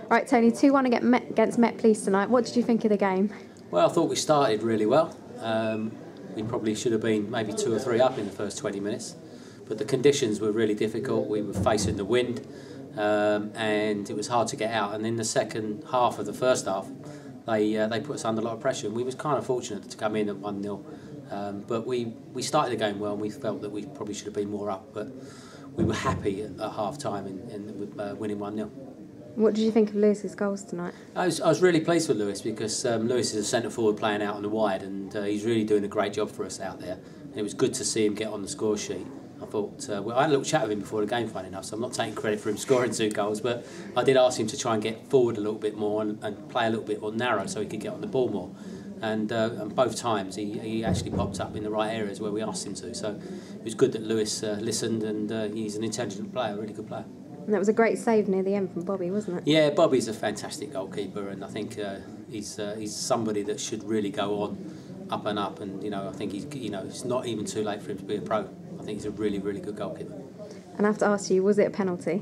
Right, Tony, 2-1 against Met Police tonight. What did you think of the game? Well, I thought we started really well. We probably should have been maybe 2 or 3 up in the first 20 minutes. But the conditions were really difficult. We were facing the wind and it was hard to get out. And in the second half of the first half, they put us under a lot of pressure. And we was kind of fortunate to come in at 1-0. But we started the game well and we felt that we probably should have been more up. But we were happy at half-time with winning 1-0. What did you think of Lewis's goals tonight? I was really pleased with Lewis because Lewis is a centre forward playing out on the wide and he's really doing a great job for us out there. And it was good to see him get on the score sheet. I thought, well, I had a little chat with him before the game, funny enough, so I'm not taking credit for him scoring 2 goals, but I did ask him to try and get forward a little bit more and play a little bit more narrow so he could get on the ball more. And both times he actually popped up in the right areas where we asked him to. So it was good that Lewis listened, and he's an intelligent player, a really good player. And that was a great save near the end from Bobby, wasn't it? Yeah, Bobby's a fantastic goalkeeper, and I think he's somebody that should really go on up and up. And I think it's not even too late for him to be a pro. I think he's a really, really good goalkeeper. And I have to ask you, was it a penalty?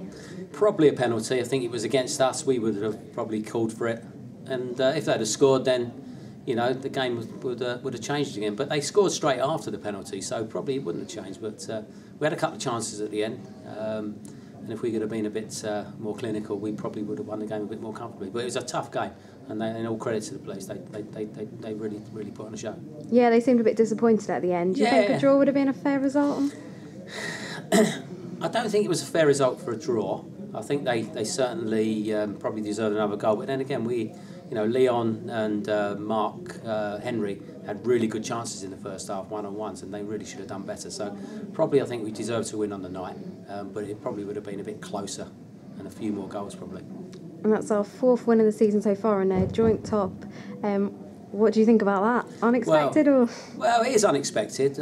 Probably a penalty. I think it was against us. We would have probably called for it, and if they'd have scored, then the game would have changed again. But they scored straight after the penalty, so probably it wouldn't have changed. But we had a couple of chances at the end. And if we could have been a bit more clinical, we probably would have won the game a bit more comfortably. But it was a tough game, and in all credit to the players, they really put on a show. Yeah, they seemed a bit disappointed at the end. Do you think a draw would have been a fair result? I don't think it was a fair result for a draw. I think they certainly probably deserved another goal. But then again, Leon and Mark Henry had really good chances in the first half, one-on-ones, and they really should have done better. So probably I think we deserved to win on the night, but it probably would have been a bit closer and a few more goals probably. And that's our 4th win of the season so far, and a joint top. What do you think about that? Unexpected or? Well, it is unexpected,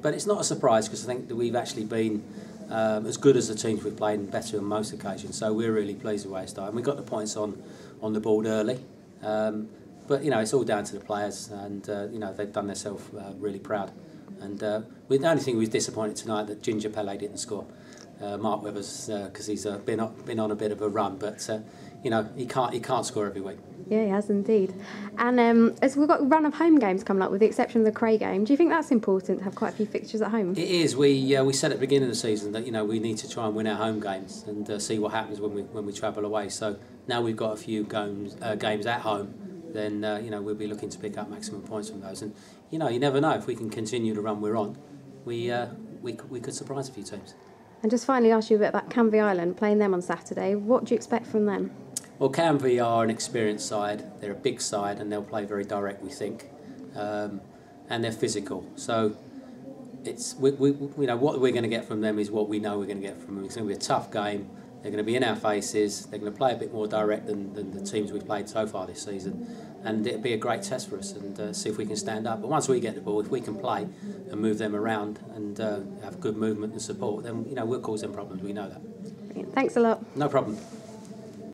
but it's not a surprise because I think that we've actually been as good as the teams we've played and better on most occasions. So we're really pleased with the way it started. And we got the points on the board early. But it's all down to the players, and they've done themselves really proud. And the only thing we was disappointed tonight that Ginger Pele didn't score. Mark Webber's because he's been on a bit of a run, but he can't score every week. Yeah, he has indeed. And as we've got a run of home games coming up, with the exception of the Cray game, do you think that's important to have quite a few fixtures at home? It is. We said at the beginning of the season that we need to try and win our home games and see what happens when we travel away. So now we've got a few games at home, then we'll be looking to pick up maximum points from those. And you never know, if we can continue the run we're on, we could surprise a few teams. And just finally ask you a bit about Canvey Island, playing them on Saturday. What do you expect from them? Well, Canvey are an experienced side. They're a big side and they'll play very direct, we think, and they're physical. So it's what we're going to get from them is what we know we're going to get from them. It's going to be a tough game. They're going to be in our faces. They're going to play a bit more direct than the teams we've played so far this season, and it'll be a great test for us and see if we can stand up. But once we get the ball, if we can play and move them around and have good movement and support, then we'll cause them problems. We know that. Brilliant. Thanks a lot. No problem.